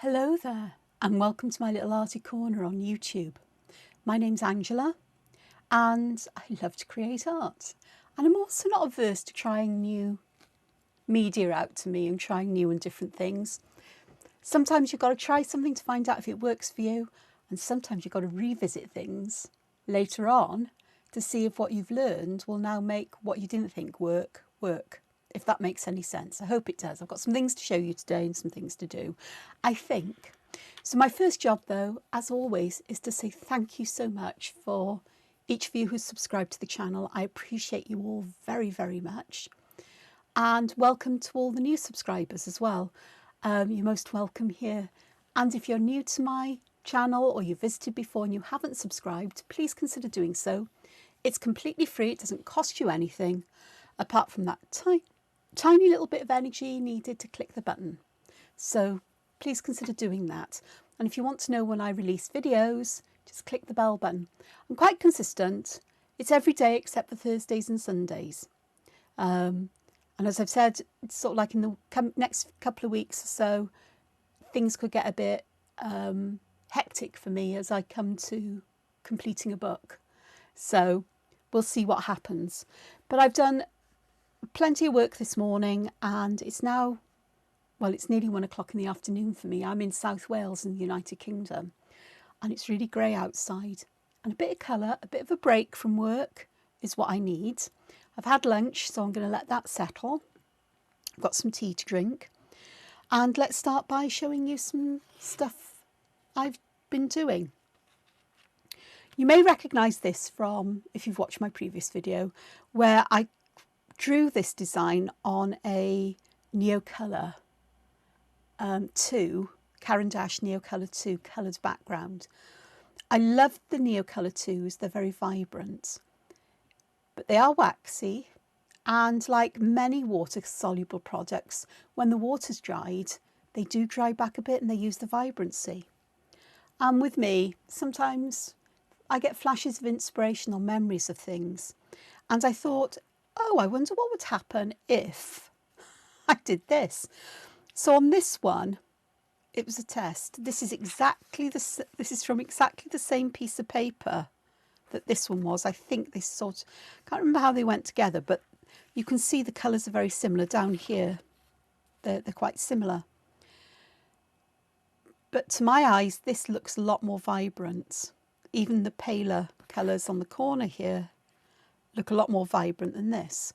Hello there and welcome to my little arty corner on YouTube. My name's Angela and I love to create art, and I'm also not averse to trying new media out to me and trying new and different things. Sometimes you've got to try something to find out if it works for you, and sometimes you've got to revisit things later on to see if what you've learned will now make what you didn't think work, if that makes any sense. I hope it does. I've got some things to show you today and some things to do, I think. So my first job, though, as always, is to say thank you so much for each of you who's subscribed to the channel. I appreciate you all very, very much. And welcome to all the new subscribers as well. You're most welcome here. And if you're new to my channel or you visited before and you haven't subscribed, please consider doing so. It's completely free. It doesn't cost you anything apart from that tiny little bit of energy needed to click the button. So please consider doing that. And if you want to know when I release videos, just click the bell button. I'm quite consistent. It's every day except for Thursdays and Sundays. And as I've said, it's sort of like in the next couple of weeks or so, things could get a bit hectic for me as I come to completing a book. So we'll see what happens. But I've done plenty of work this morning and it's now, well, it's nearly 1 o'clock in the afternoon for me. I'm in South Wales in the United Kingdom and it's really grey outside, and a bit of colour, a bit of a break from work is what I need. I've had lunch, so I'm going to let that settle. I've got some tea to drink, and let's start by showing you some stuff I've been doing. You may recognise this from, if you've watched my previous video, where I drew this design on a Neocolour II, Caran d'Ache Neocolour II coloured background. I love the Neocolour IIs, they're very vibrant, but they are waxy, and like many water-soluble products, when the water's dried, they do dry back a bit and they use the vibrancy. And with me, sometimes I get flashes of inspiration or memories of things, and I thought, oh, I wonder what would happen if I did this. So on this one, it was a test. This is from exactly the same piece of paper that this one was. I think they can't remember how they went together, but you can see the colours are very similar down here. They're quite similar. But to my eyes, this looks a lot more vibrant. Even the paler colours on the corner here look a lot more vibrant than this.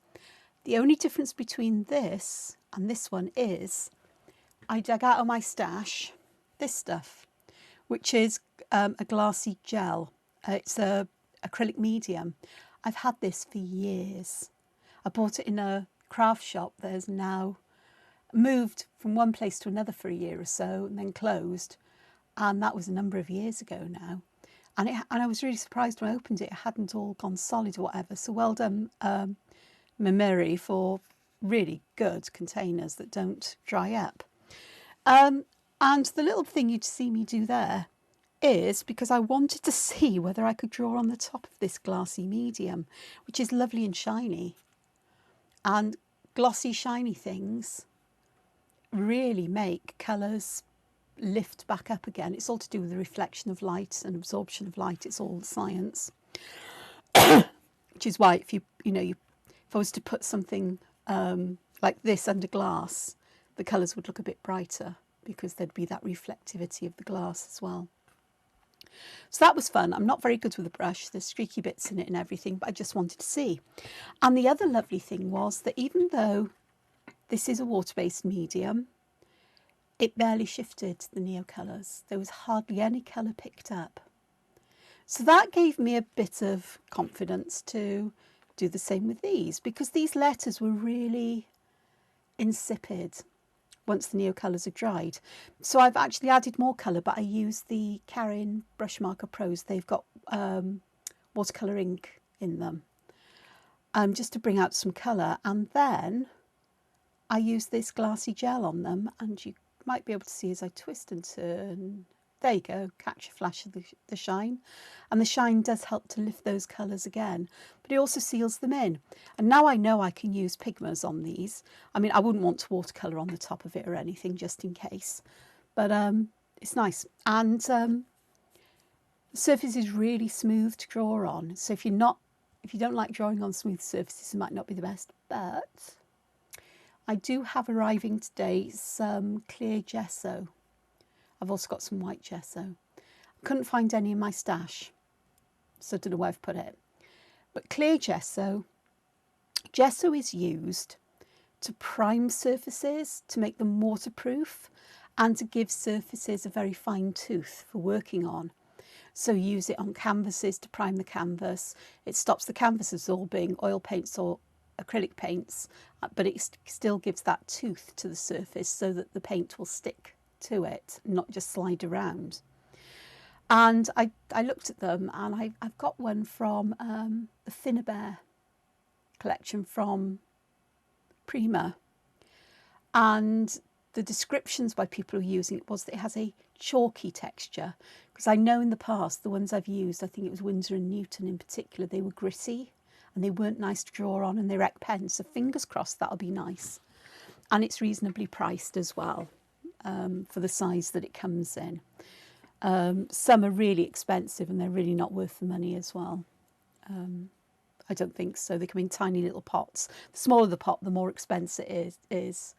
The only difference between this and this one is I dug out of my stash this stuff, which is a glassy gel. It's a acrylic medium. I've had this for years. I bought it in a craft shop that has now moved from one place to another for a year or so and then closed, and that was a number of years ago now. And I was really surprised when I opened it. It hadn't all gone solid or whatever. So well done, Maimeri, for really good containers that don't dry up. And the little thing you'd see me do there is because I wanted to see whether I could draw on the top of this glassy medium, which is lovely and shiny. And glossy, shiny things really make colours lift back up again. It's all to do with the reflection of light and absorption of light. It's all science. Which is why if if I was to put something like this under glass, the colours would look a bit brighter because there'd be that reflectivity of the glass as well. So that was fun. I'm not very good with a brush. There's streaky bits in it and everything, but I just wanted to see. And the other lovely thing was that even though this is a water-based medium, it barely shifted the Neocolours. There was hardly any colour picked up. So that gave me a bit of confidence to do the same with these, because these letters were really insipid once the Neocolours are dried. So I've actually added more colour, but I use the Caran Brush Marker Pros. They've got watercolour ink in them, just to bring out some colour. And then I use this glassy gel on them, and you might be able to see as I twist and turn. There you go, catch a flash of the shine. And the shine does help to lift those colours again, but it also seals them in. And now I know I can use pigments on these. I mean, I wouldn't want to watercolour on the top of it or anything, just in case. But it's nice. And the surface is really smooth to draw on. So if you don't like drawing on smooth surfaces, it might not be the best. But I do have arriving today some clear gesso. I've also got some white gesso. Couldn't find any in my stash, so I don't know where I've put it. But clear gesso is used to prime surfaces, to make them waterproof, and to give surfaces a very fine tooth for working on. So use it on canvases to prime the canvas. It stops the canvas absorbing oil paints or acrylic paints, but it still gives that tooth to the surface so that the paint will stick to it, not just slide around. And I looked at them, and I've got one from the Finnabair collection from Prima, and the descriptions by people who are using it was that it has a chalky texture, because I know in the past the ones I've used, I think it was Winsor and Newton in particular, they were gritty and they weren't nice to draw on, and they're ec pens, so fingers crossed that'll be nice. And it's reasonably priced as well, for the size that it comes in. Some are really expensive and they're really not worth the money as well. I don't think so. They come in tiny little pots. The smaller the pot, the more expensive it is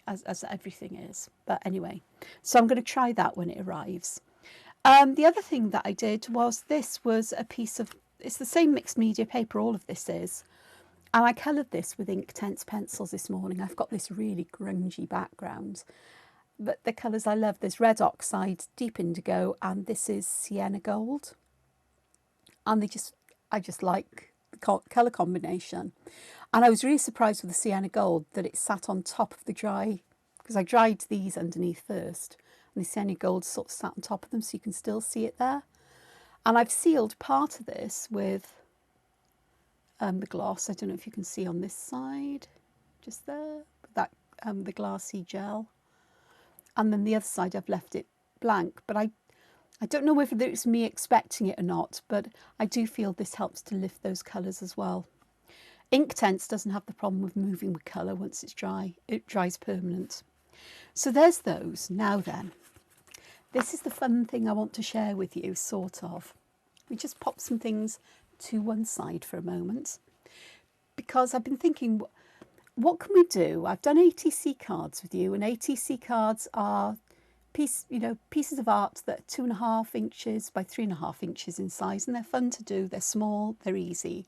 as everything is. But anyway, so I'm going to try that when it arrives. The other thing that I did was, this was a piece of, it's the same mixed media paper, all of this is. And I coloured this with Inktense pencils this morning. I've got this really grungy background, but the colours I love, there's red oxide, deep indigo, and this is sienna gold. And I just like the colour combination. And I was really surprised with the sienna gold that it sat on top of the dry, because I dried these underneath first, and the sienna gold sort of sat on top of them, so you can still see it there. And I've sealed part of this with the gloss. I don't know if you can see on this side, just there, that the glassy gel. And then the other side I've left it blank, but I don't know whether it's me expecting it or not, but I do feel this helps to lift those colours as well. Inktense doesn't have the problem with moving with colour once it's dry. It dries permanent. So there's those. Now then, this is the fun thing I want to share with you, sort of. We just pop some things to one side for a moment, because I've been thinking, what can we do? I've done ATC cards with you, and ATC cards are pieces of art that are 2.5 inches by 3.5 inches in size, and they're fun to do. They're small, they're easy.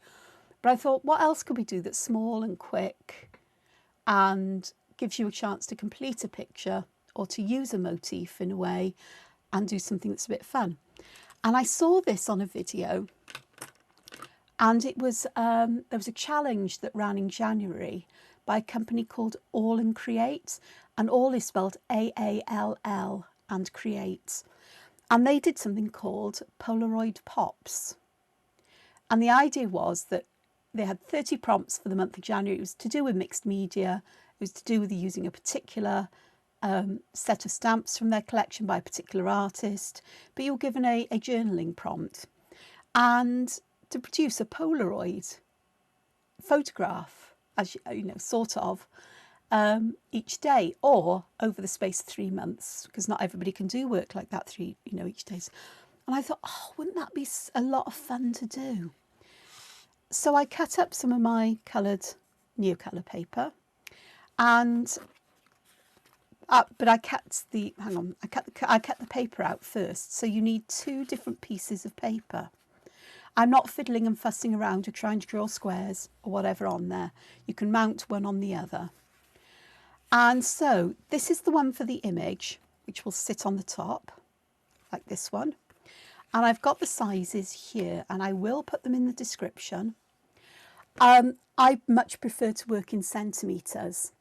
But I thought, what else could we do that's small and quick and gives you a chance to complete a picture or to use a motif in a way and do something that's a bit fun? And I saw this on a video, and it was there was a challenge that ran in January by a company called All and Create, and All is spelled AALL and Create. And they did something called Polaroid Pops. And the idea was that they had 30 prompts for the month of January. It was to do with mixed media. It was to do with using a particular set of stamps from their collection by a particular artist. But you were given a journaling prompt, and to produce a Polaroid photograph, as you know, sort of, each day, or over the space of 3 months, because not everybody can do work like that each day. And I thought, oh, wouldn't that be a lot of fun to do? So I cut up some of my coloured Neocolor paper, and but I cut the paper out first. So you need 2 different pieces of paper. I'm not fiddling and fussing around or trying to draw squares or whatever on there. You can mount one on the other. And so this is the one for the image, which will sit on the top, like this one. And I've got the sizes here, and I will put them in the description. I much prefer to work in centimetres,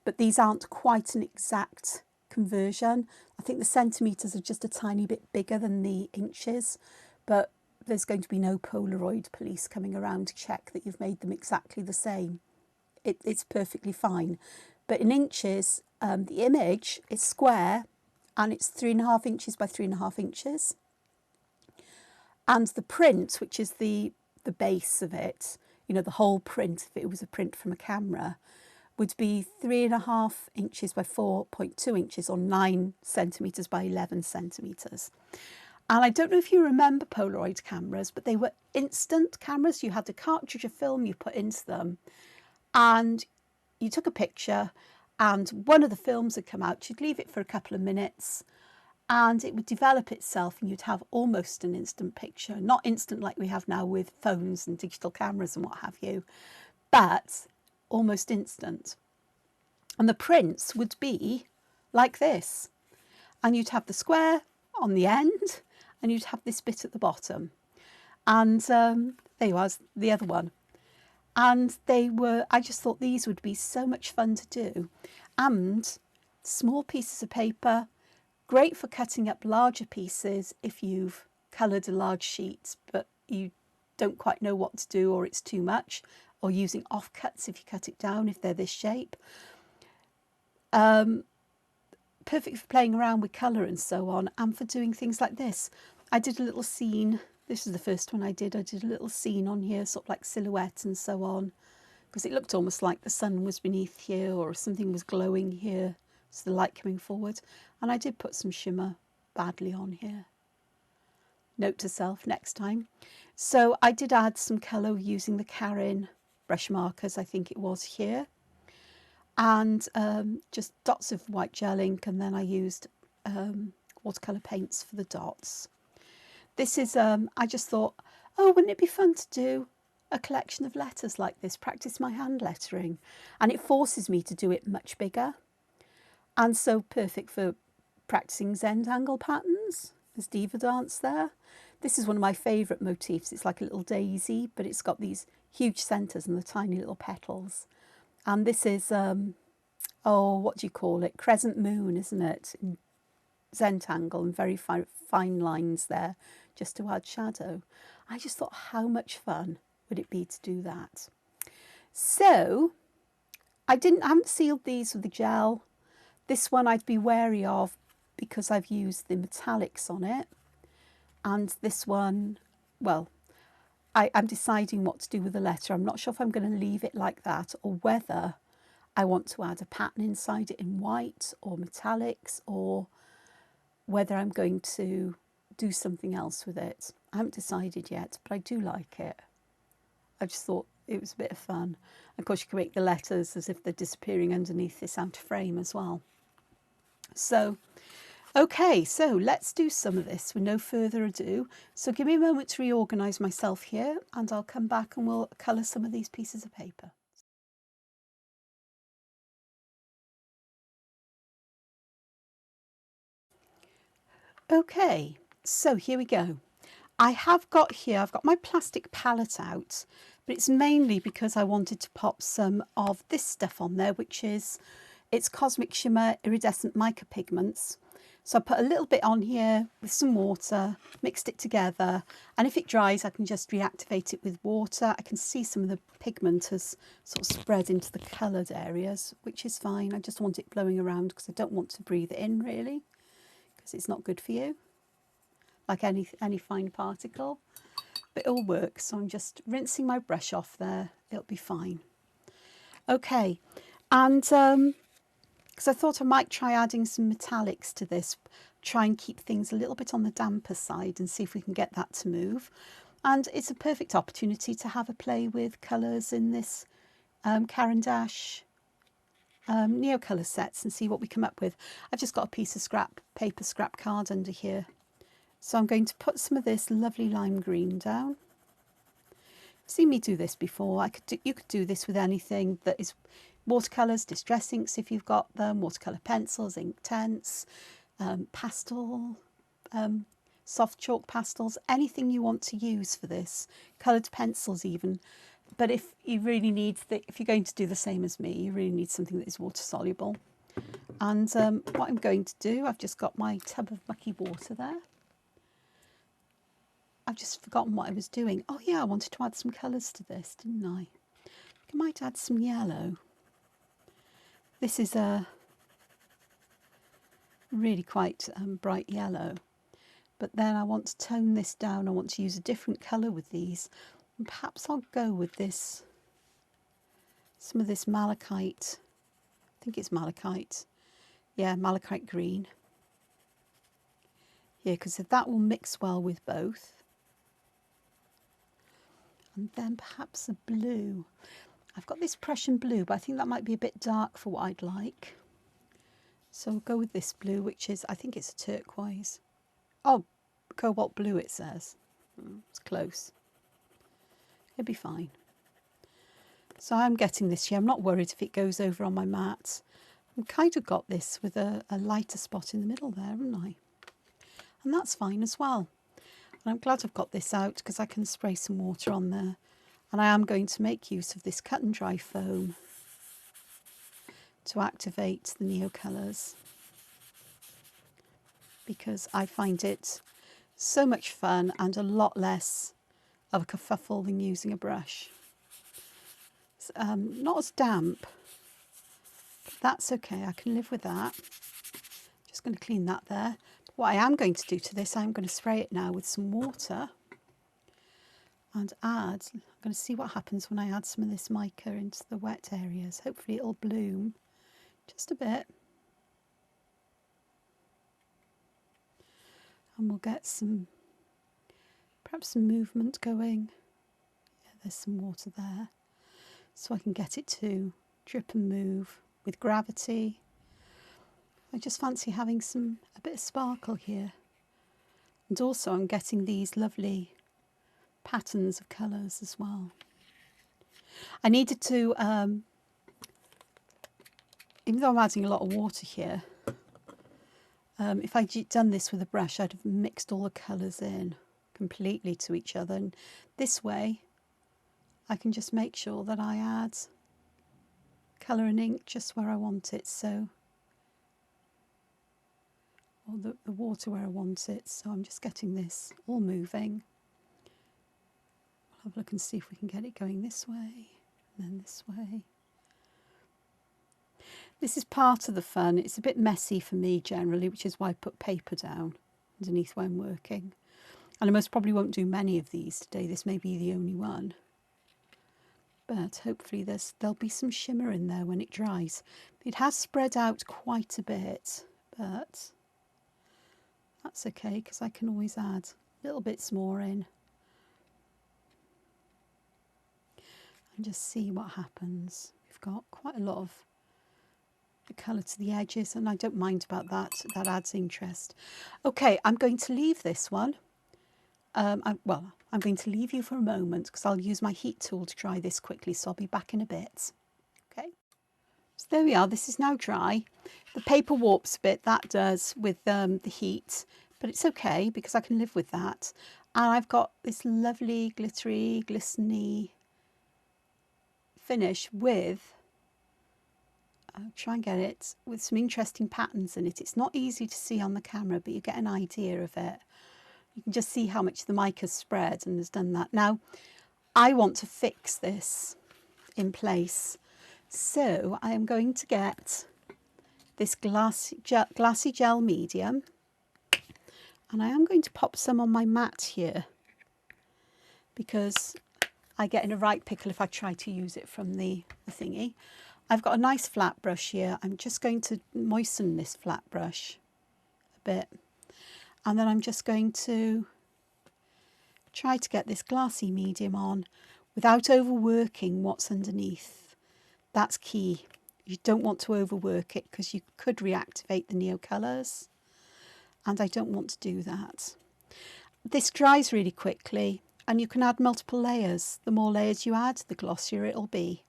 but these aren't quite an exact conversion. I think the centimetres are just a tiny bit bigger than the inches, but there's going to be no Polaroid police coming around to check that you've made them exactly the same. It's perfectly fine. But in inches, the image is square, and it's 3.5 inches by 3.5 inches. And the print, which is the base of it, the whole print, if it was a print from a camera, would be 3.5 inches by 4.2 inches, or 9 centimetres by 11 centimetres. And I don't know if you remember Polaroid cameras, but they were instant cameras. You had a cartridge of film you put into them, and you took a picture, and one of the films would come out. You'd leave it for a couple of minutes, and it would develop itself, and you'd have almost an instant picture. Not instant like we have now with phones and digital cameras and what have you, but almost instant. And the prints would be like this, and you'd have the square on the end, and you'd have this bit at the bottom. And there was the other one. And I just thought these would be so much fun to do. And small pieces of paper, great for cutting up larger pieces if you've coloured a large sheet but you don't quite know what to do, or it's too much, or using offcuts if you cut it down if they're this shape. Perfect for playing around with colour and so on, and for doing things like this. I did a little scene. This is the first one I did. I did a little scene on here, sort of like silhouette and so on, because it looked almost like the sun was beneath here, or something was glowing here. So the light coming forward. And I did put some shimmer badly on here. Note to self, next time. So I did add some colour using the Carin brush markers, I think it was here. And just dots of white gel ink, and then I used watercolour paints for the dots. This is, I just thought, oh, wouldn't it be fun to do a collection of letters like this, practice my hand lettering. And it forces me to do it much bigger. And so perfect for practicing Zentangle patterns. There's Diva Dance there. This is one of my favourite motifs. It's like a little daisy, but it's got these huge centres and the tiny little petals. And this is, oh, what do you call it? Crescent moon, isn't it? In Zentangle, and very fine lines there, just to add shadow. I just thought, how much fun would it be to do that? So I haven't sealed these with the gel. This one I'd be wary of because I've used the metallics on it. And this one, well, I'm deciding what to do with the letter. I'm not sure if I'm going to leave it like that, or whether I want to add a pattern inside it in white or metallics, or whether I'm going to do something else with it. I haven't decided yet, but I do like it. I just thought it was a bit of fun. Of course, you can make the letters as if they're disappearing underneath this outer frame as well. So, okay, so let's do some of this with no further ado. So give me a moment to reorganise myself here, and I'll come back and we'll colour some of these pieces of paper. Okay, so here we go. I've got my plastic palette out, but it's mainly because I wanted to pop some of this stuff on there, which is, it's Cosmic Shimmer Iridescent Mica Pigments. So I put a little bit on here with some water, mixed it together, and if it dries I can just reactivate it with water. I can see some of the pigment has sort of spread into the coloured areas, which is fine. I just want it blowing around because I don't want to breathe it in really, because it's not good for you, like any fine particle. But it all works, so I'm just rinsing my brush off there. It'll be fine. Okay, and because I thought I might try adding some metallics to this, try and keep things a little bit on the damper side and see if we can get that to move. And it's a perfect opportunity to have a play with colours in this Caran d'Ache Neocolour sets and see what we come up with. I've just got a piece of paper scrap card under here. So I'm going to put some of this lovely lime green down. You've seen me do this before. You could do this with anything that is watercolours, distress inks if you've got them, watercolour pencils, Inktense, pastel, soft chalk pastels, anything you want to use for this, coloured pencils even. But if you really need, if you're going to do the same as me, you really need something that is water soluble. And what I'm going to do, I've just got my tub of mucky water there. I've just forgotten what I was doing. Oh yeah, I wanted to add some colours to this, didn't I? I might add some yellow. This is a really quite bright yellow, but then I want to tone this down. I want to use a different colour with these, and perhaps I'll go with this, some of this malachite I think it's malachite. Yeah, malachite green. Yeah, because that will mix well with both. And then perhaps a blue. I've got this Prussian blue, but I think that might be a bit dark for what I'd like. So we'll go with this blue, which is, I think it's a turquoise. Oh, cobalt blue it says. It's close. It'll be fine. So I'm getting this here. I'm not worried if it goes over on my mat. I've kind of got this with a lighter spot in the middle there, haven't I? And that's fine as well. And I'm glad I've got this out because I can spray some water on there. And I am going to make use of this cut and dry foam to activate the Neocolours, because I find it so much fun and a lot less of a kerfuffle than using a brush. It's, not as damp, but that's okay, I can live with that. Just going to clean that there. But what I am going to do to this, I'm going to spray it now with some water and add, I'm going to see what happens when I add some of this mica into the wet areas. Hopefully it'll bloom just a bit. And we'll get some, perhaps some movement going. Yeah, there's some water there. So I can get it to drip and move with gravity. I just fancy having a bit of sparkle here. And also I'm getting these lovely patterns of colours as well. I needed to, even though I'm adding a lot of water here, if I'd done this with a brush, I'd have mixed all the colours in completely to each other. And this way, I can just make sure that I add colour and ink just where I want it. So, or the water where I want it. So I'm just getting this all moving. We'll have a look and see if we can get it going this way and then this way. This is part of the fun. It's a bit messy for me generally, which is why I put paper down underneath when working. And I most probably won't do many of these today. This may be the only one. But hopefully there'll be some shimmer in there when it dries. It has spread out quite a bit, but that's okay because I can always add little bits more in. And just see what happens. We've got quite a lot of the colour to the edges, and I don't mind about that. That adds interest. Okay, I'm going to leave this one. I'm going to leave you for a moment because I'll use my heat tool to dry this quickly, so I'll be back in a bit. Okay, so there we are. This is now dry. The paper warps a bit, that does, with the heat, but it's okay because I can live with that. And I've got this lovely glittery, glistening finish with, I'll try and get it, with some interesting patterns in it. It's not easy to see on the camera, but you get an idea of it. You can just see how much the mica's spread and has done that. Now, I want to fix this in place. So I am going to get this glassy gel medium, and I am going to pop some on my mat here because I get in a right pickle if I try to use it from the thingy. I've got a nice flat brush here. I'm just going to moisten this flat brush a bit. And then I'm just going to try to get this glassy medium on without overworking what's underneath. That's key. You don't want to overwork it because you could reactivate the Neocolours, and I don't want to do that. This dries really quickly, and you can add multiple layers. The more layers you add, the glossier it'll be.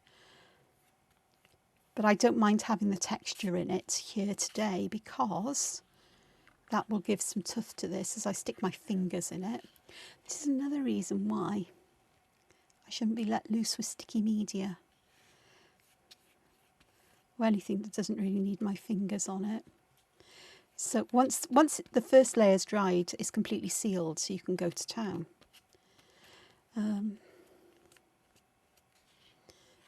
But I don't mind having the texture in it here today because that will give some tuft to this as I stick my fingers in it. This is another reason why I shouldn't be let loose with sticky media or anything that doesn't really need my fingers on it. So once the first layer's dried, it's completely sealed, so you can go to town. You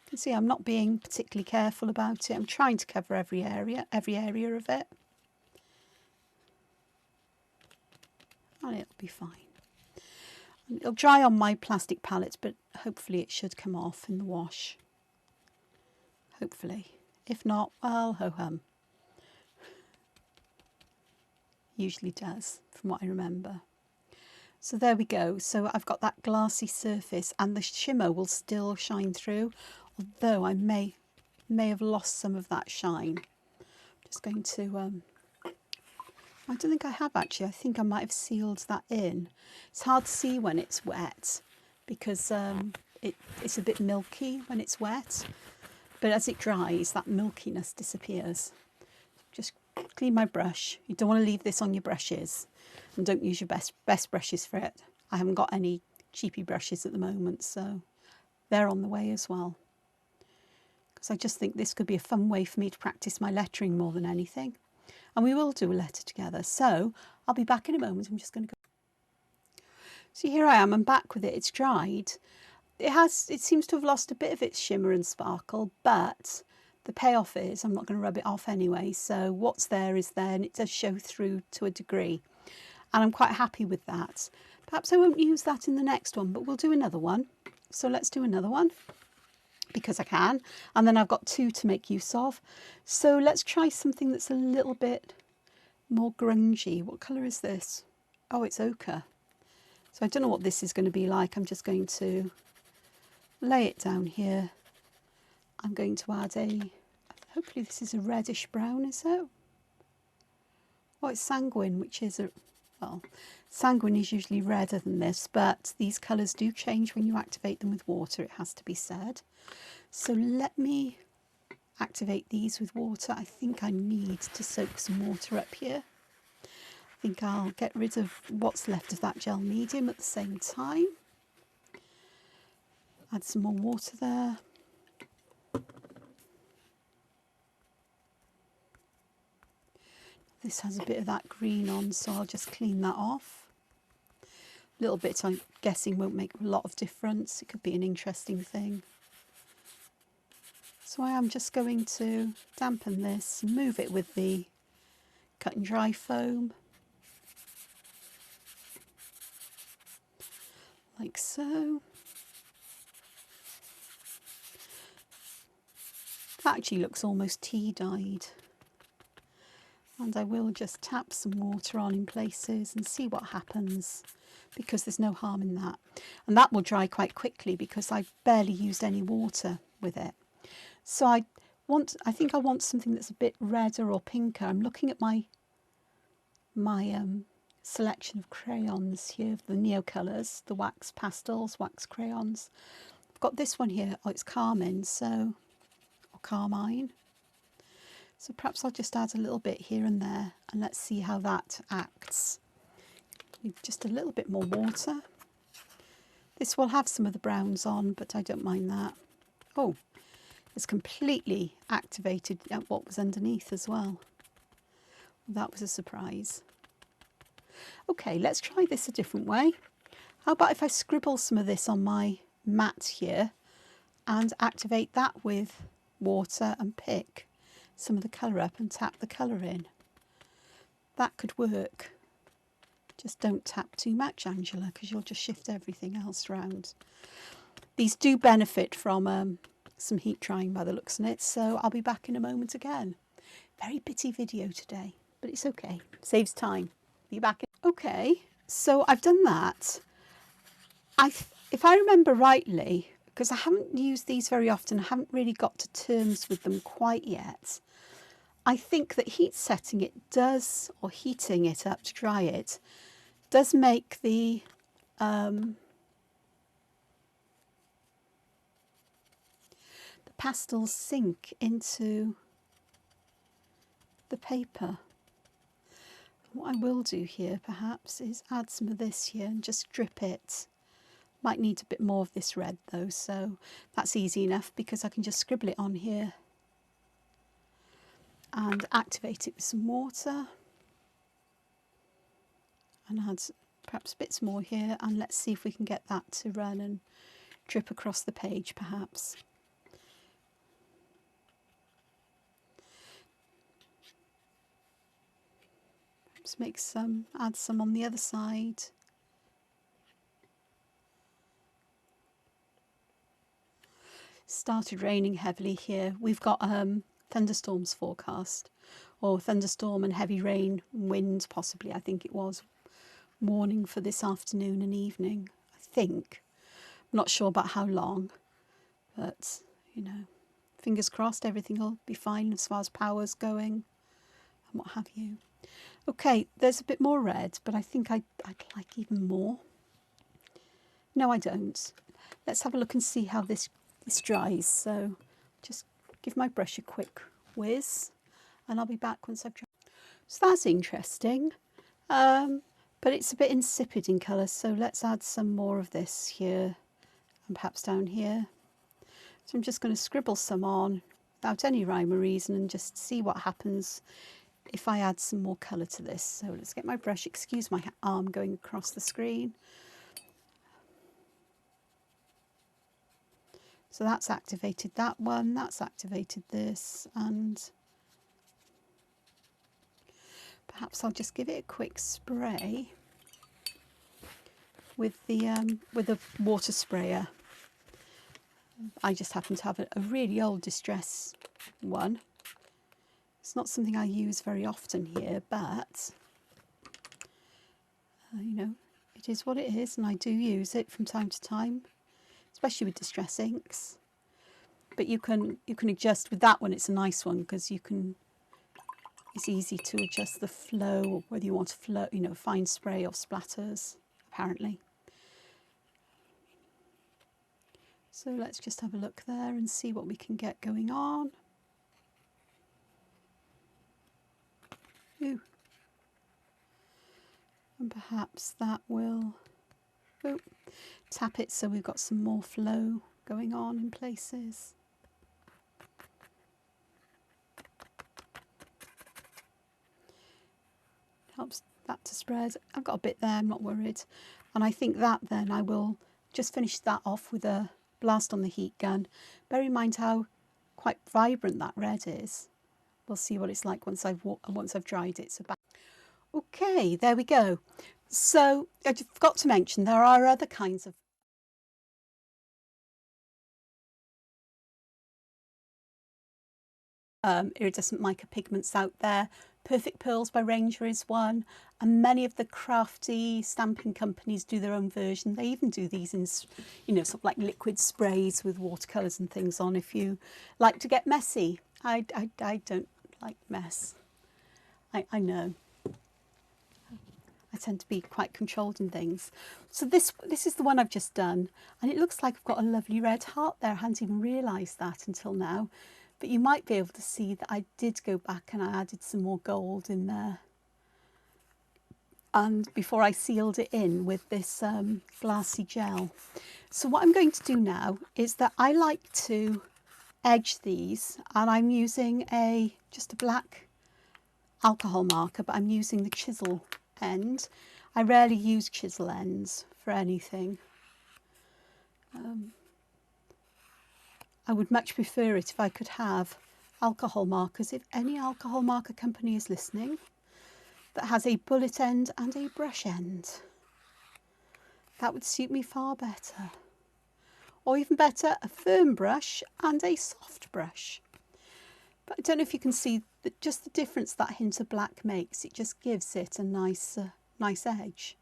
can see I'm not being particularly careful about it. I'm trying to cover every area of it. And it'll be fine. And it'll dry on my plastic palette, but hopefully it should come off in the wash. Hopefully. If not, well, ho-hum. Usually does, from what I remember. So there we go. So I've got that glassy surface and the shimmer will still shine through, although I may have lost some of that shine. Just going to, I don't think I have actually. I think I might have sealed that in. It's hard to see when it's wet because it's a bit milky when it's wet, but as it dries, that milkiness disappears. Just clean my brush. You don't want to leave this on your brushes, and don't use your best brushes for it. I haven't got any cheapy brushes at the moment, so they're on the way as well. Because I just think this could be a fun way for me to practice my lettering more than anything. And we will do a letter together. So I'll be back in a moment. I'm just going to go. So here I am. I'm back with it. It's dried. It seems to have lost a bit of its shimmer and sparkle, but the payoff is I'm not going to rub it off anyway. So what's there is there, and it does show through to a degree. And I'm quite happy with that. Perhaps I won't use that in the next one, but we'll do another one. So let's do another one, because I can, and then I've got two to make use of. So let's try something that's a little bit more grungy. What colour is this? Oh, it's ochre. So I don't know what this is going to be like. I'm just going to lay it down here. I'm going to add hopefully this is a reddish brown, is it? Oh, it's sanguine, which is well, sanguine is usually redder than this, but these colours do change when you activate them with water, it has to be said. So let me activate these with water. I think I need to soak some water up here. I think I'll get rid of what's left of that gel medium at the same time. Add some more water there. This has a bit of that green on, so I'll just clean that off. A little bit, I'm guessing, won't make a lot of difference. It could be an interesting thing. So I am just going to dampen this, move it with the cut and dry foam, like so. That actually looks almost tea-dyed. And I will just tap some water on in places and see what happens, because there's no harm in that. And that will dry quite quickly because I barely used any water with it. So I think I want something that's a bit redder or pinker. I'm looking at my selection of crayons here, the Neocolours, the wax pastels, wax crayons. I've got this one here. Oh, it's carmine, or carmine. So perhaps I'll just add a little bit here and there, and let's see how that acts. With just a little bit more water. This will have some of the browns on, but I don't mind that. Oh, it's completely activated what was underneath as well. That was a surprise. Okay, let's try this a different way. How about if I scribble some of this on my mat here and activate that with water and pick some of the colour up and tap the colour in? That could work. Just don't tap too much, Angela, because you'll just shift everything else around. These do benefit from some heat drying by the looks of it, so I'll be back in a moment again. Very bitty video today, but it's okay. Saves time. Be back. Okay, so I've done that. If I remember rightly, because I haven't used these very often, I haven't really got to terms with them quite yet. I think that heat setting it does, or heating it up to dry it, does make the pastels sink into the paper. What I will do here perhaps is add some of this here and just drip it. Might need a bit more of this red though, so that's easy enough because I can just scribble it on here and activate it with some water and add perhaps bits more here, and let's see if we can get that to run and drip across the page perhaps. Perhaps make some, add some on the other side. Started raining heavily here. We've got thunderstorms forecast, or thunderstorm and heavy rain, wind possibly, I think it was, warning for this afternoon and evening, I think. I'm not sure about how long, but, you know, fingers crossed everything will be fine as far as power's going and what have you. Okay, there's a bit more red, but I think I'd like even more. No, I don't. Let's have a look and see how this dries. So just give my brush a quick whiz and I'll be back once I've dried. So that's interesting, but it's a bit insipid in colour, so let's add some more of this here and perhaps down here. So I'm just going to scribble some on without any rhyme or reason and just see what happens if I add some more colour to this. So let's get my brush, excuse my arm going across the screen. So that's activated that one, that's activated this, and perhaps I'll just give it a quick spray with the water sprayer. I just happen to have a really old Distress one. It's not something I use very often here, but you know, it is what it is, and I do use it from time to time, especially with Distress inks. But you can adjust with that one. It's a nice one because it's easy to adjust the flow, whether you want to flow, you know, fine spray or splatters, apparently. So let's just have a look there and see what we can get going on. Ooh. And perhaps that will tap it so we've got some more flow going on in places. Helps that to spread. I've got a bit there, I'm not worried. And I think that then I will just finish that off with a blast on the heat gun. Bear in mind how quite vibrant that red is. We'll see what it's like once I've dried it. So back. Okay, there we go. So I forgot to mention there are other kinds of iridescent mica pigments out there. Perfect Pearls by Ranger is one, and many of the crafty stamping companies do their own version. They even do these in, you know, sort of like liquid sprays with watercolours and things on if you like to get messy. I don't like mess. I know. I tend to be quite controlled in things. So this is the one I've just done, and it looks like I've got a lovely red heart there. I hadn't even realised that until now. But you might be able to see that I did go back and I added some more gold in there. And before I sealed it in with this glassy gel. So what I'm going to do now is that I like to edge these, and I'm using just a black alcohol marker, but I'm using the chisel end. I rarely use chisel ends for anything. I would much prefer it if I could have alcohol markers. If any alcohol marker company is listening that has a bullet end and a brush end, that would suit me far better. Or even better, a firm brush and a soft brush. But I don't know if you can see just the difference that hint of black makes. It just gives it a nice edge.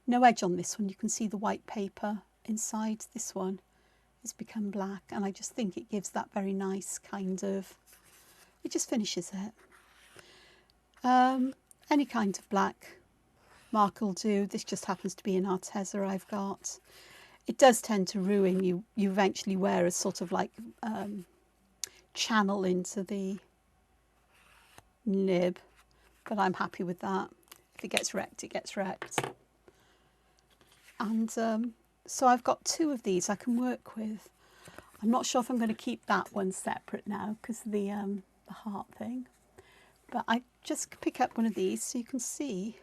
No edge on this one. You can see the white paper inside this one. It's become black, and I just think it gives that very nice kind of, it just finishes it. Any kind of black marker will do. This just happens to be an Arteza I've got. It does tend to ruin you. You eventually wear a sort of like channel into the nib, but I'm happy with that. If it gets wrecked, it gets wrecked. And so I've got two of these I can work with. I'm not sure if I'm going to keep that one separate now because of the heart thing. But I just pick up one of these so you can see.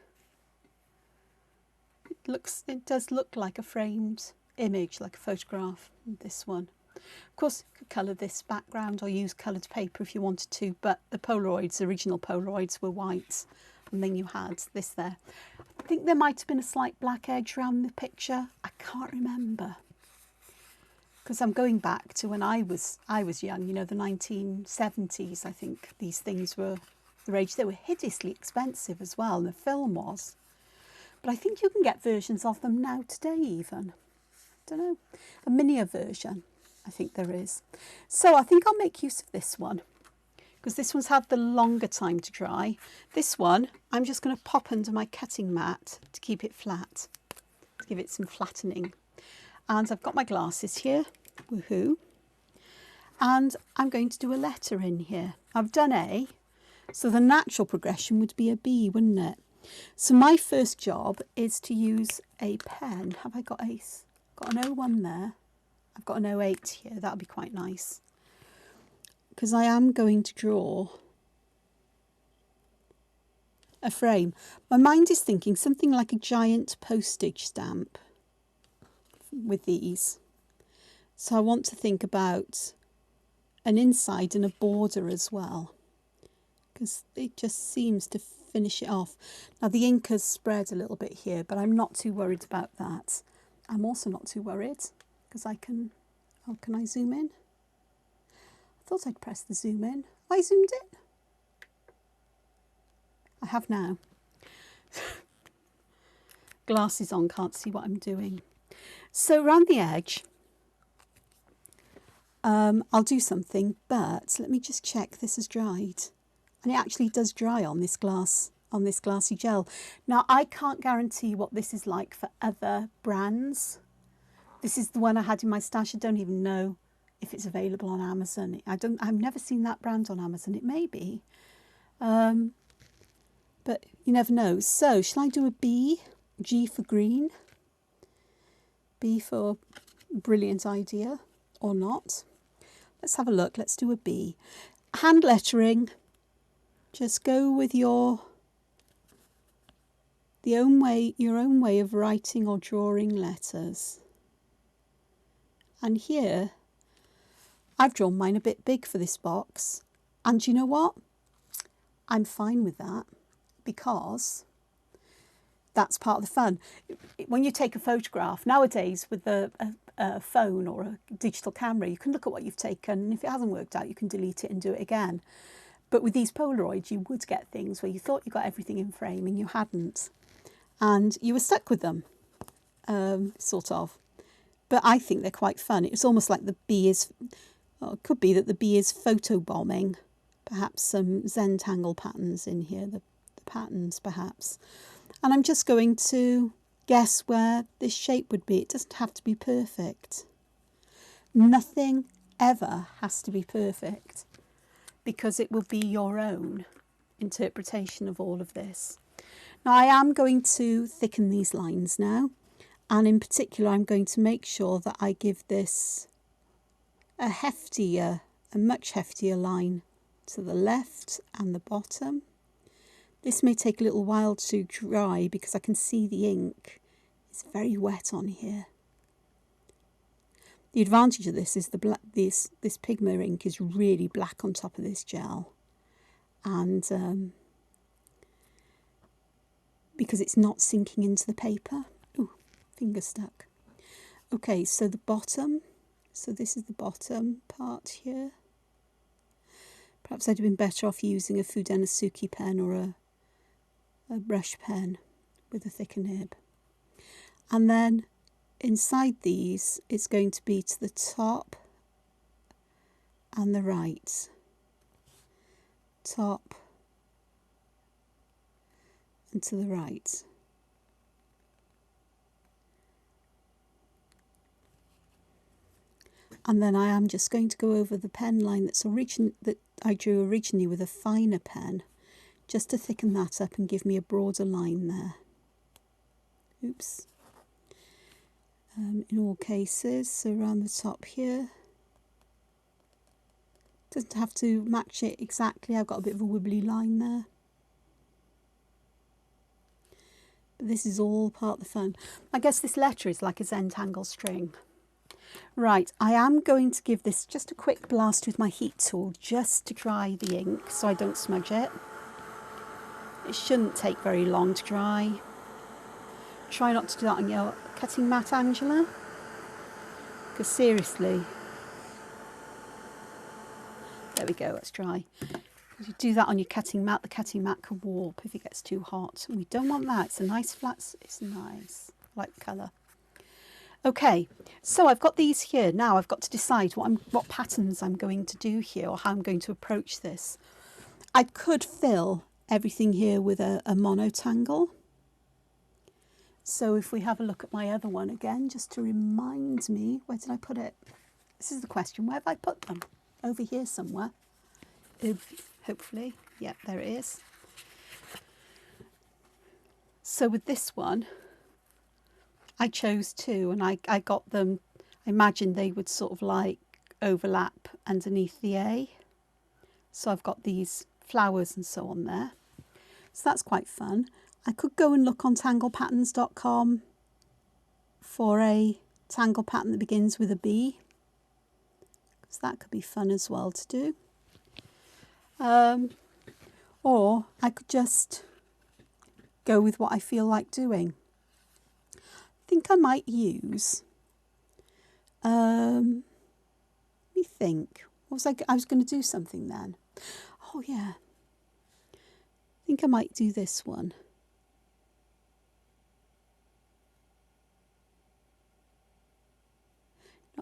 It does look like a framed image, like a photograph. This one. Of course, you could colour this background or use coloured paper if you wanted to, but the Polaroids, original Polaroids, were white. And then you had this there. I think there might have been a slight black edge around the picture. I can't remember. because I'm going back to when I was young, you know, the 1970s. I think these things were the rage. They were hideously expensive as well, and the film was. But I think you can get versions of them now today even. Don't know, a minier version, I think there is. So I think I'll make use of this one, because this one's had the longer time to dry. This one, I'm just going to pop under my cutting mat to keep it flat, to give it some flattening. And I've got my glasses here, woohoo. And I'm going to do a letter in here. I've done A, so the natural progression would be a B, wouldn't it? So my first job is to use a pen. Have I got an 01 there? I've got an 08 here, that'll be quite nice. Because I am going to draw a frame. My mind is thinking something like a giant postage stamp with these. So I want to think about an inside and a border as well, because it just seems to finish it off. Now the ink has spread a little bit here, but I'm not too worried about that. I'm also not too worried because I can, oh, can I zoom in? I thought I'd press the zoom in. Have I zoomed in? I have now. Glasses on, can't see what I'm doing. So around the edge, I'll do something, but let me just check this has dried. And it actually does dry on this glassy gel. Now I can't guarantee what this is like for other brands. This is the one I had in my stash. I don't even know if it's available on Amazon. I've never seen that brand on Amazon. It may be, but you never know. So shall I do a B? G for green, B for brilliant idea, or not? Let's have a look. Let's do a B. Hand lettering. Just go with your own way of writing or drawing letters. And here, I've drawn mine a bit big for this box. And you know what? I'm fine with that, because that's part of the fun. When you take a photograph, nowadays with a phone or a digital camera, you can look at what you've taken, and if it hasn't worked out, you can delete it and do it again. But with these Polaroids, you would get things where you thought you got everything in frame and you hadn't. And you were stuck with them, sort of. But I think they're quite fun. It's almost like the bee is, well, it could be that the bee is photobombing. Perhaps some Zentangle patterns in here, the patterns perhaps. And I'm just going to guess where this shape would be. It doesn't have to be perfect. Nothing ever has to be perfect, because it will be your own interpretation of all of this. Now I am going to thicken these lines now, and in particular I'm going to make sure that I give this a much heftier line to the left and the bottom. This may take a little while to dry because I can see the ink is very wet on here. The advantage of this is this Pigma ink is really black on top of this gel, and because it's not sinking into the paper. Ooh, finger stuck. Okay, so the bottom. So this is the bottom part here. Perhaps I'd have been better off using a Fudenasuki pen or a brush pen with a thicker nib. And then inside these, it's going to be to the top and the right. Top and to the right. And then I am just going to go over the pen line that I drew originally with a finer pen, just to thicken that up and give me a broader line there. Oops. In all cases, so around the top here. Doesn't have to match it exactly, I've got a bit of a wibbly line there. But this is all part of the fun. I guess this letter is like a Zentangle string. Right, I am going to give this just a quick blast with my heat tool just to dry the ink so I don't smudge it. It shouldn't take very long to dry. Try not to do that on your cutting mat, Angela. Because seriously, there we go, let's try. If you do that on your cutting mat, the cutting mat can warp if it gets too hot. And we don't want that. It's a nice flat, it's nice. I like the colour. Okay, so I've got these here. Now I've got to decide what patterns I'm going to do here, or how I'm going to approach this. I could fill everything here with a monotangle. So if we have a look at my other one again, just to remind me, where did I put it? This is the question, where have I put them? Over here somewhere. Hopefully, yeah, there it is. So with this one, I chose two, and I got them, I imagined they would sort of like overlap underneath the A. So I've got these flowers and so on there. So that's quite fun. I could go and look on tanglepatterns.com for a tangle pattern that begins with a B, because that could be fun as well to do. Or I could just go with what I feel like doing. I think I might use, let me think, what was I was going to do something then. Oh yeah, I think I might do this one.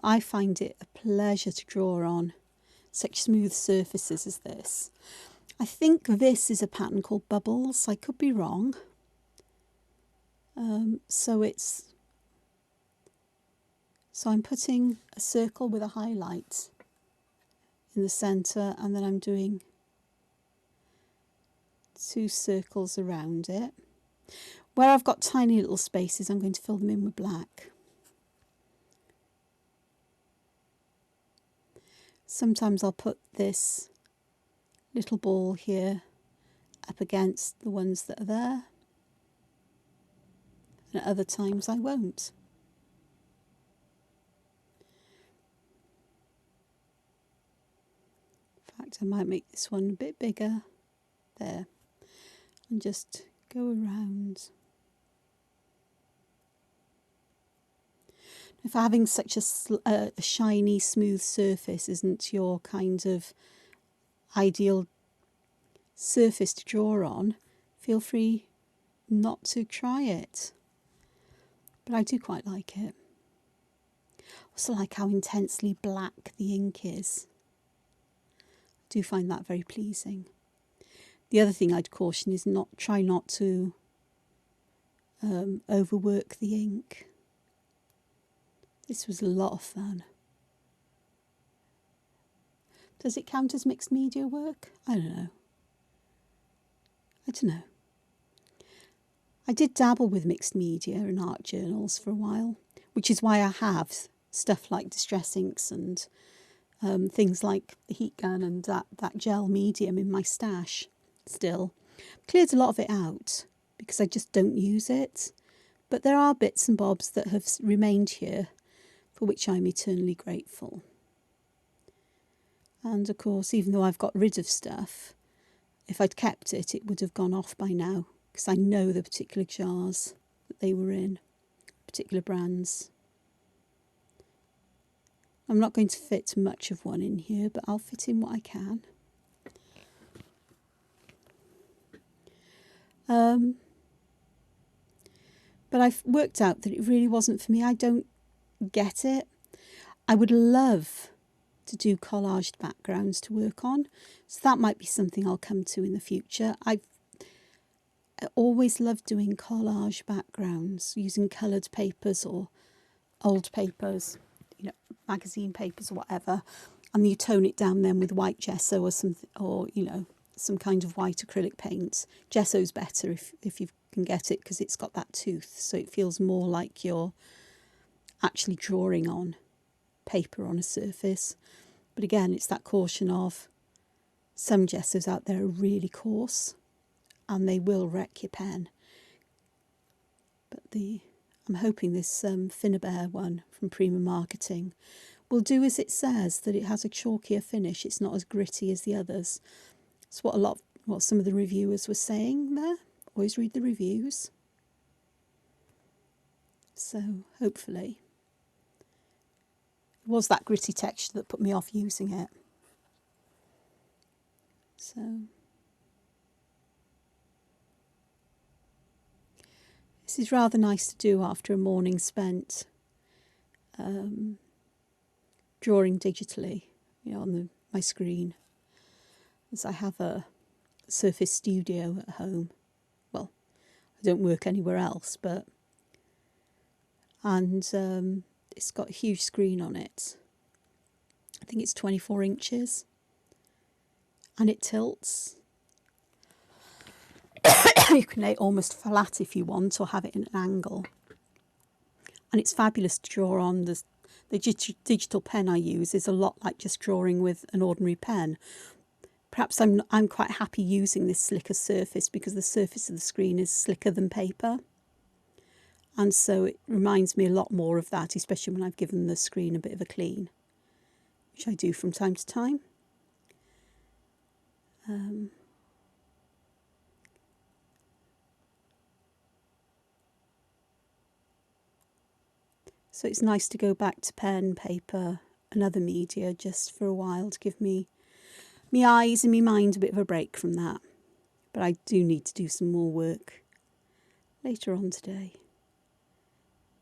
I find it a pleasure to draw on such smooth surfaces as this. I think this is a pattern called Bubbles. I could be wrong. So I'm putting a circle with a highlight in the centre, and then I'm doing 2 circles around it. Where I've got tiny little spaces, I'm going to fill them in with black. Sometimes I'll put this little ball here up against the ones that are there, and at other times I won't. In fact, I might make this one a bit bigger there and just go around. If having such a shiny, smooth surface isn't your kind of ideal surface to draw on, feel free not to try it. But I do quite like it. I also like how intensely black the ink is. I do find that very pleasing. The other thing I'd caution is try not to overwork the ink. This was a lot of fun. Does it count as mixed media work? I don't know. I did dabble with mixed media and art journals for a while, which is why I have stuff like distress inks and things like the heat gun and that gel medium in my stash still. Cleared a lot of it out because I just don't use it. But there are bits and bobs that have remained here, for which I'm eternally grateful. And of course, even though I've got rid of stuff, if I'd kept it, it would have gone off by now, because I know the particular jars that they were in, particular brands. I'm not going to fit much of one in here, but I'll fit in what I can. But I've worked out that it really wasn't for me. I don't get it. I would love to do collaged backgrounds to work on, so that might be something I'll come to in the future. I always loved doing collage backgrounds using coloured papers or old papers, magazine papers or whatever, and you tone it down then with white gesso or something, or some kind of white acrylic paint. Gesso's better if you can get it, because it's got that tooth, so it feels more like you're actually drawing on paper on a surface. But again, it's that caution of some gessos out there are really coarse and they will wreck your pen. But I'm hoping this Finnabair one from Prima Marketing will do as it says, that it has a chalkier finish. It's not as gritty as the others. It's what some of the reviewers were saying there. Always read the reviews. So hopefully was that gritty texture that put me off using it. So this is rather nice to do after a morning spent drawing digitally, you know, on my screen, as I have a Surface Studio at home. Well, I don't work anywhere else, but it's got a huge screen on it. I think it's 24 inches, and it tilts. You can lay it almost flat if you want, or have it in an angle. And it's fabulous to draw on. The digital pen I use is a lot like just drawing with an ordinary pen. Perhaps I'm quite happy using this slicker surface because the surface of the screen is slicker than paper. And so it reminds me a lot more of that, especially when I've given the screen a bit of a clean, which I do from time to time. So it's nice to go back to pen, paper and other media just for a while to give me eyes and me mind a bit of a break from that. But I do need to do some more work later on today,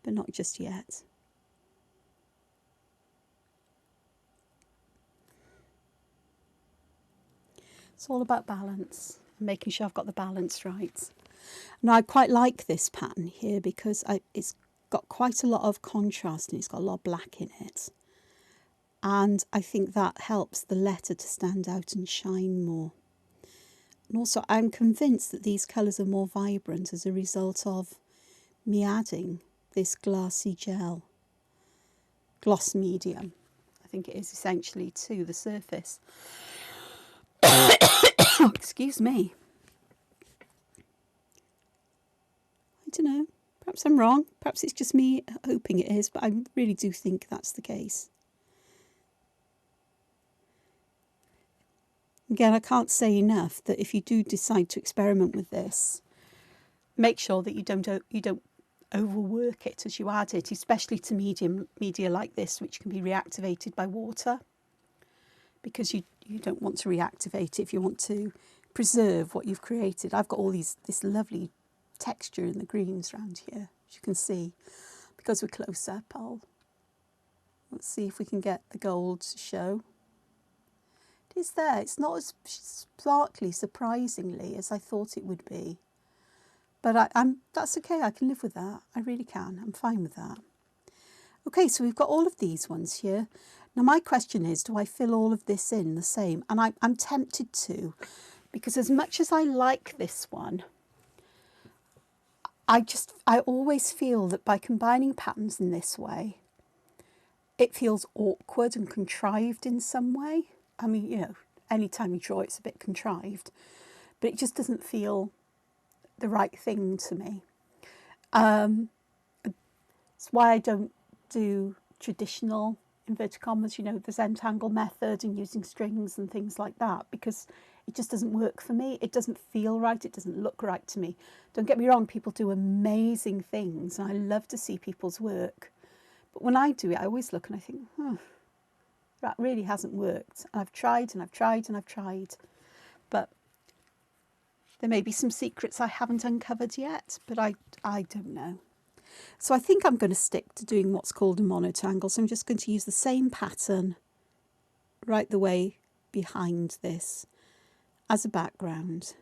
but not just yet. It's all about balance, making sure I've got the balance right. Now I quite like this pattern here because it's got quite a lot of contrast and it's got a lot of black in it. And I think that helps the letter to stand out and shine more. And also I'm convinced that these colours are more vibrant as a result of me adding this glassy gel, gloss medium, I think it is essentially, to the surface. Oh, excuse me. I don't know. Perhaps I'm wrong. Perhaps it's just me hoping it is, but I really do think that's the case. Again, I can't say enough that if you do decide to experiment with this, make sure that you don't overwork it as you add it, especially to media like this, which can be reactivated by water, because you don't want to reactivate it if you want to preserve what you've created. I've got all this lovely texture in the greens around here, as you can see. Because we're close up, let's see if we can get the gold to show. It is there. It's not as sparkly, surprisingly, as I thought it would be. But that's okay. I can live with that. I really can. I'm fine with that. Okay, so we've got all of these ones here. Now my question is, do I fill all of this in the same? And I'm tempted to, because as much as I like this one, I always feel that by combining patterns in this way, it feels awkward and contrived in some way. I mean, you know, anytime you draw, it's a bit contrived, but it just doesn't feel the right thing to me. It's why I don't do traditional, inverted commas, you know, the Zentangle method and using strings and things like that, because it just doesn't work for me. It doesn't feel right. It doesn't look right to me. Don't get me wrong, people do amazing things and I love to see people's work. But when I do it, I always look and I think, that really hasn't worked. And I've tried and I've tried and I've tried. But there may be some secrets I haven't uncovered yet, but I don't know. So I think I'm going to stick to doing what's called a monotangle. So I'm just going to use the same pattern right the way behind this as a background.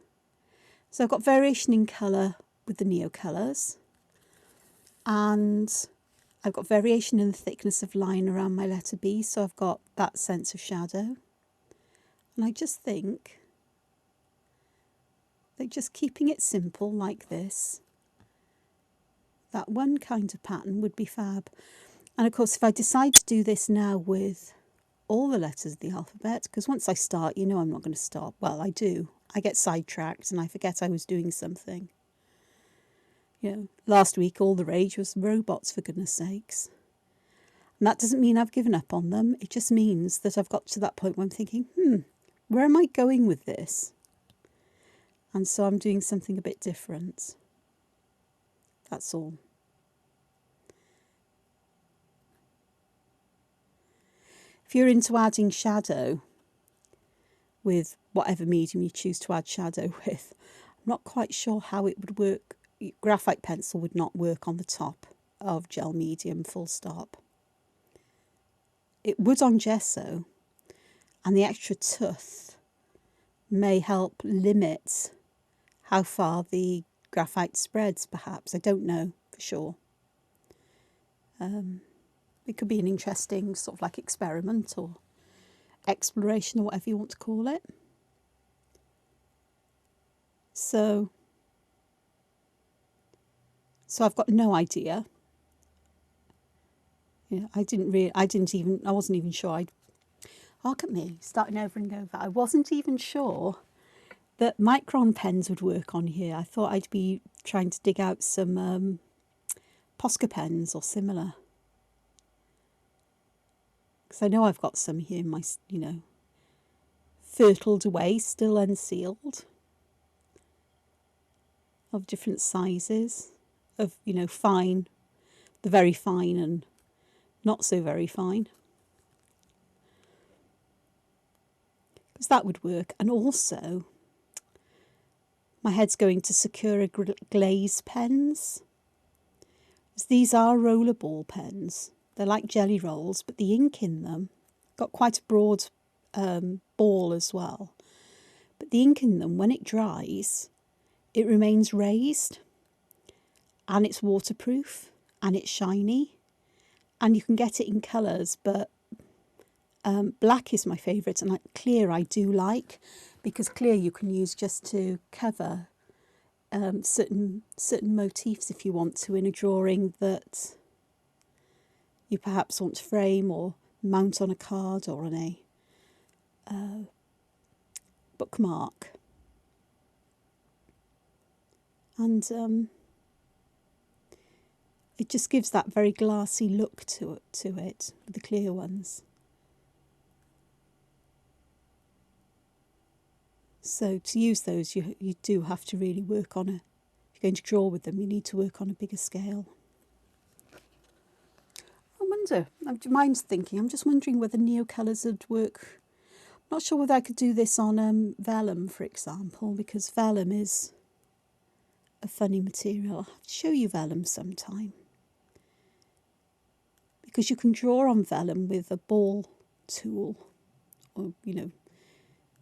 So I've got variation in colour with the Neocolours, and I've got variation in the thickness of line around my letter B, so I've got that sense of shadow. And I just think that just keeping it simple like this, that one kind of pattern would be fab. And of course, if I decide to do this now with all the letters of the alphabet, because once I start, you know I'm not going to stop. Well, I do. I get sidetracked and I forget I was doing something. You know, last week all the rage was robots, for goodness sakes. And that doesn't mean I've given up on them. It just means that I've got to that point where I'm thinking, where am I going with this? And so I'm doing something a bit different. That's all. If you're into adding shadow with whatever medium you choose to add shadow with, I'm not quite sure how it would work. Graphite pencil would not work on the top of gel medium, full stop. It would on gesso, and the extra tooth may help limit how far the graphite spreads, perhaps. I don't know for sure. It could be an interesting sort of like experiment or exploration or whatever you want to call it. So I've got no idea. Yeah, I wasn't even sure. Look at me, starting over and over. I wasn't even sure that micron pens would work on here. I thought I'd be trying to dig out some Posca pens or similar. Because I know I've got some here in my, fertiled away, still unsealed, of different sizes, of, fine, the very fine and not so very fine. Because that would work. And also, my head's going to Sakura glaze pens. These are rollerball pens. They're like jelly rolls, but the ink in them got quite a broad ball as well. But the ink in them, when it dries, it remains raised, and it's waterproof, and it's shiny, and you can get it in colours, but black is my favourite, and clear I do like, because clear you can use just to cover certain motifs if you want to in a drawing that you perhaps want to frame or mount on a card or on a bookmark. And it just gives that very glassy look to it with the clear ones. So to use those, you do have to really work on if you're going to draw with them, you need to work on a bigger scale. I wonder, mine's thinking, I'm just wondering whether Neocolours would work. I'm not sure whether I could do this on vellum, for example, because vellum is a funny material. I'll have to show you vellum sometime. Because you can draw on vellum with a ball tool, or,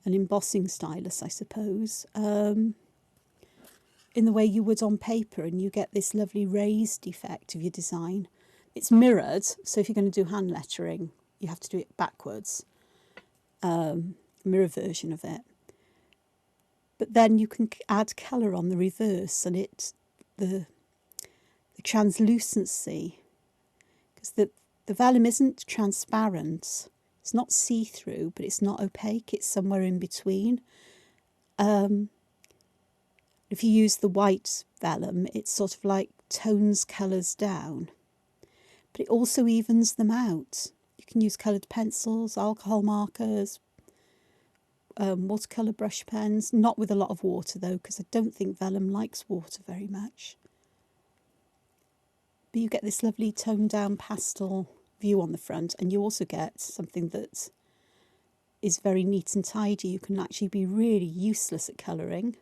an embossing stylus, I suppose, in the way you would on paper, and you get this lovely raised effect of your design. It's mirrored, so if you're going to do hand lettering, you have to do it backwards, mirror version of it. But then you can add colour on the reverse, and the translucency, because the vellum isn't transparent. It's not see-through, but it's not opaque. It's somewhere in between. If you use the white vellum, it sort of like tones colours down, but it also evens them out. You can use coloured pencils, alcohol markers, watercolour brush pens, not with a lot of water though, because I don't think vellum likes water very much. But you get this lovely toned down pastel view on the front, and you also get something that is very neat and tidy. You can actually be really useless at colouring,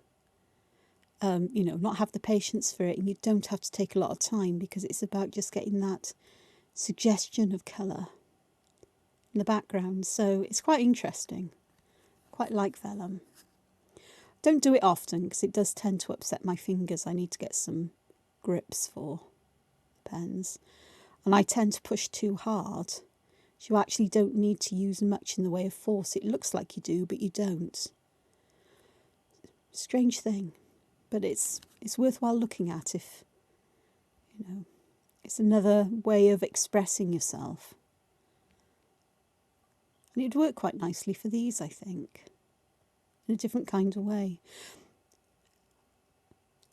not have the patience for it, and you don't have to take a lot of time, because it's about just getting that suggestion of colour in the background. So it's quite interesting. Quite like vellum. Don't do it often, because it does tend to upset my fingers. I need to get some grips for pens. And I tend to push too hard. So you actually don't need to use much in the way of force. It looks like you do, but you don't. Strange thing. But it's worthwhile looking at if, it's another way of expressing yourself. And it'd work quite nicely for these, I think, in a different kind of way.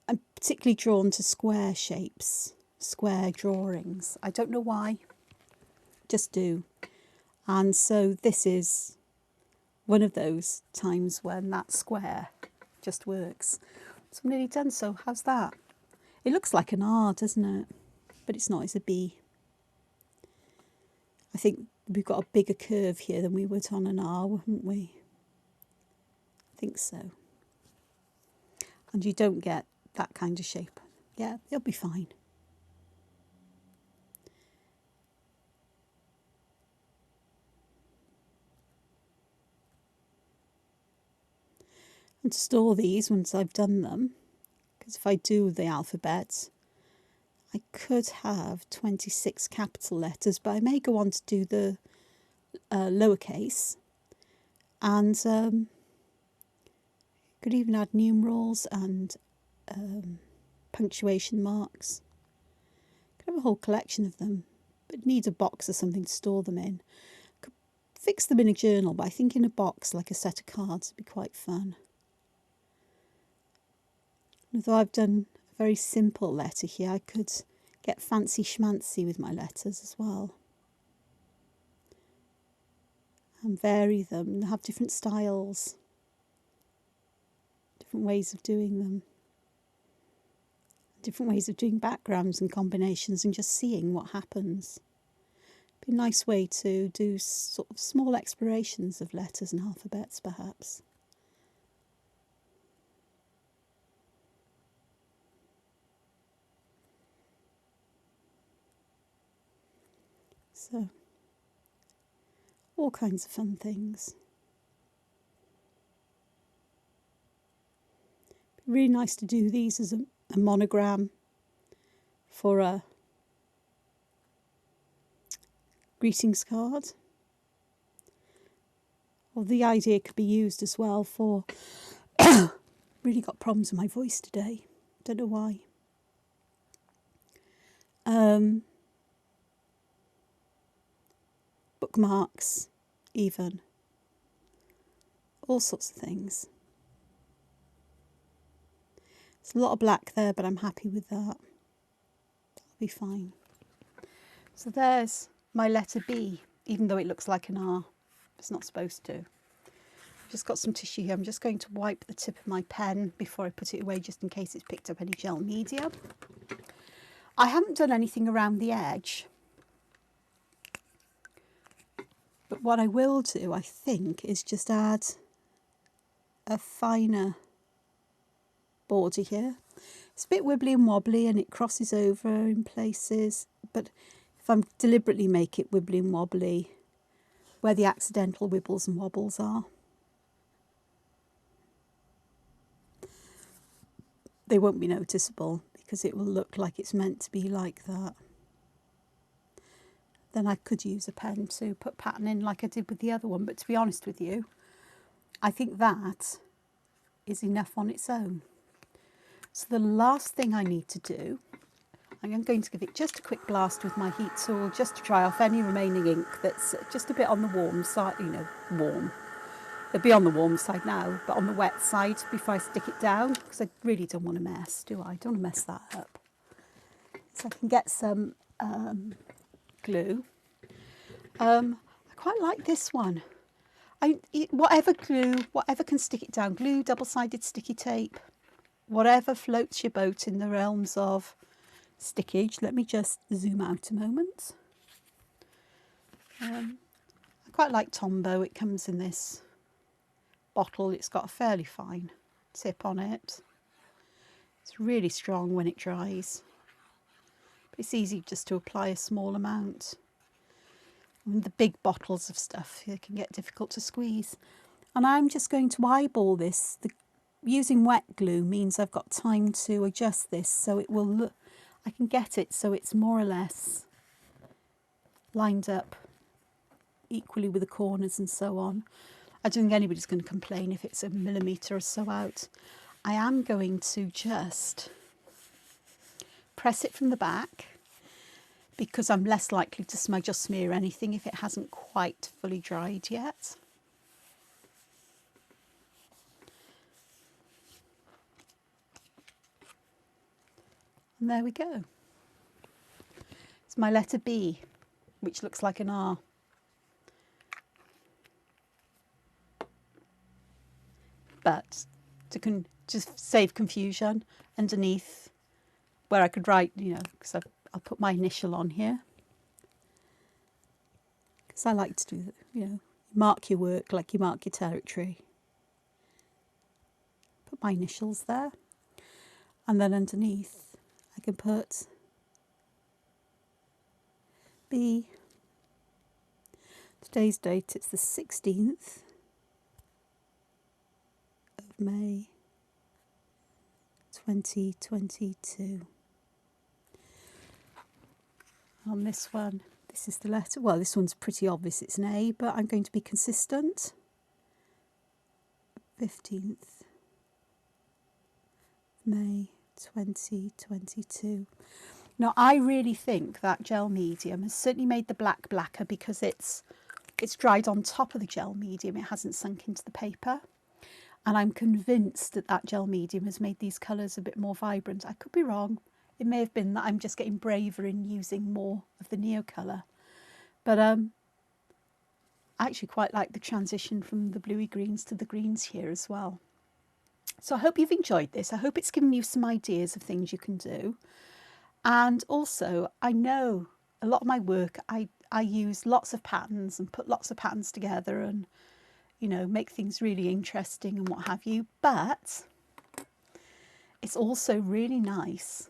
I'm particularly drawn to square shapes, square drawings. I don't know why, just do. And so this is one of those times when that square just works. So I'm nearly done, so how's that? It looks like an R, doesn't it? But it's not, it's a B. I think we've got a bigger curve here than we would on an R, wouldn't we? I think so. And you don't get that kind of shape. Yeah, it'll be fine. And to store these once I've done them, because if I do the alphabet, I could have 26 capital letters, but I may go on to do the lowercase, and could even add numerals and punctuation marks. Could have a whole collection of them, but need a box or something to store them in. Could fix them in a journal, but I think in a box, like a set of cards, would be quite fun. Although I've done a very simple letter here, I could get fancy schmancy with my letters as well. And vary them and have different styles, different ways of doing them, different ways of doing backgrounds and combinations, and just seeing what happens. Be a nice way to do sort of small explorations of letters and alphabets, perhaps. So, all kinds of fun things. Be really nice to do these as a monogram for a greetings card. Or the idea could be used as well for really got problems with my voice today. Don't know why. Bookmarks, even. All sorts of things. There's a lot of black there, but I'm happy with that. That'll be fine. So there's my letter B, even though it looks like an R. It's not supposed to. I've just got some tissue here. I'm just going to wipe the tip of my pen before I put it away, just in case it's picked up any gel media. I haven't done anything around the edge. But what I will do, I think, is just add a finer border here. It's a bit wibbly and wobbly and it crosses over in places, but if I deliberately make it wibbly and wobbly where the accidental wibbles and wobbles are, they won't be noticeable because it will look like it's meant to be like that. Then I could use a pen to put pattern in like I did with the other one, but to be honest with you, I think that is enough on its own. So the last thing I need to do, I'm going to give it just a quick blast with my heat tool just to dry off any remaining ink that's just a bit on the warm side, warm. It'll be on the warm side now, but on the wet side before I stick it down, because I really don't want to mess, do I? I don't want to mess that up. So I can get some glue. I quite like this one. Whatever glue, whatever can stick it down, glue, double-sided sticky tape, whatever floats your boat in the realms of stickage. Let me just zoom out a moment. I quite like Tombow. It comes in this bottle. It's got a fairly fine tip on it. It's really strong when it dries. But it's easy just to apply a small amount. And the big bottles of stuff, they can get difficult to squeeze. And I'm just going to eyeball this. Using wet glue means I've got time to adjust this so it will look, I can get it so it's more or less lined up equally with the corners and so on. I don't think anybody's going to complain if it's a millimetre or so out. I am going to just press it from the back because I'm less likely to smudge or smear anything if it hasn't quite fully dried yet. And there we go. It's my letter B, which looks like an R. But to just save confusion, underneath where I could write, because I'll put my initial on here. So I like to do, you know, mark your work like you mark your territory. Put my initials there. And then underneath I can put B. Today's date, it's the 16th of May 2022. On this one, this is the letter. Well, this one's pretty obvious, it's an A, but I'm going to be consistent. 15th May 2022. Now, I really think that gel medium has certainly made the black blacker because it's dried on top of the gel medium. It hasn't sunk into the paper. And I'm convinced that that gel medium has made these colours a bit more vibrant. I could be wrong. It may have been that I'm just getting braver in using more of the Neocolour. But I actually quite like the transition from the bluey greens to the greens here as well. So I hope you've enjoyed this. I hope it's given you some ideas of things you can do. And also, I know a lot of my work, I use lots of patterns and put lots of patterns together and, you know, make things really interesting and what have you. But it's also really nice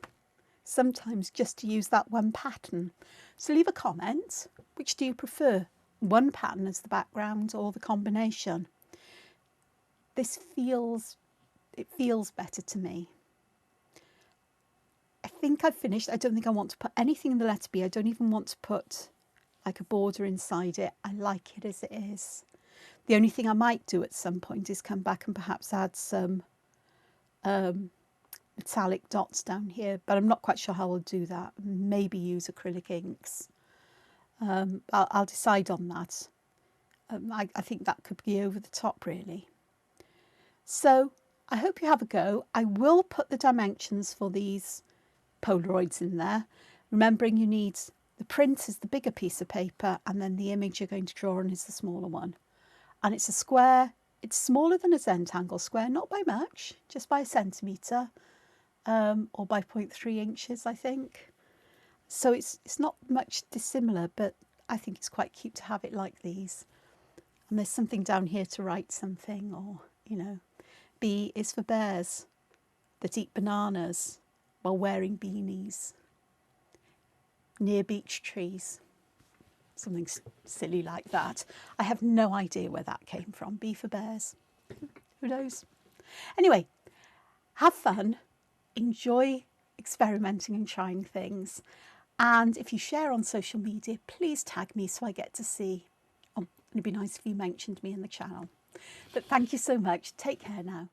sometimes just to use that one pattern. So leave a comment. Which do you prefer? One pattern as the background or the combination? It feels better to me. I think I've finished. I don't think I want to put anything in the letter B. I don't even want to put like a border inside it. I like it as it is. The only thing I might do at some point is come back and perhaps add some metallic dots down here, but I'm not quite sure how I'll do that. Maybe use acrylic inks. I'll decide on that. I think that could be over the top really. So I hope you have a go. I will put the dimensions for these Polaroids in there, remembering you need the print is the bigger piece of paper and then the image you're going to draw on is the smaller one. And it's a square. It's smaller than a Zentangle square, not by much, just by a centimetre. Or by 0.3 inches, I think. So it's not much dissimilar, but I think it's quite cute to have it like these. And there's something down here to write something, or, you know. B is for bears that eat bananas while wearing beanies near beech trees. Something silly like that. I have no idea where that came from. B for bears. Who knows? Anyway, have fun. Enjoy experimenting and trying things, and if you share on social media, please tag me so I get to see. It'd be nice if you mentioned me in the channel. But thank you so much. Take care now.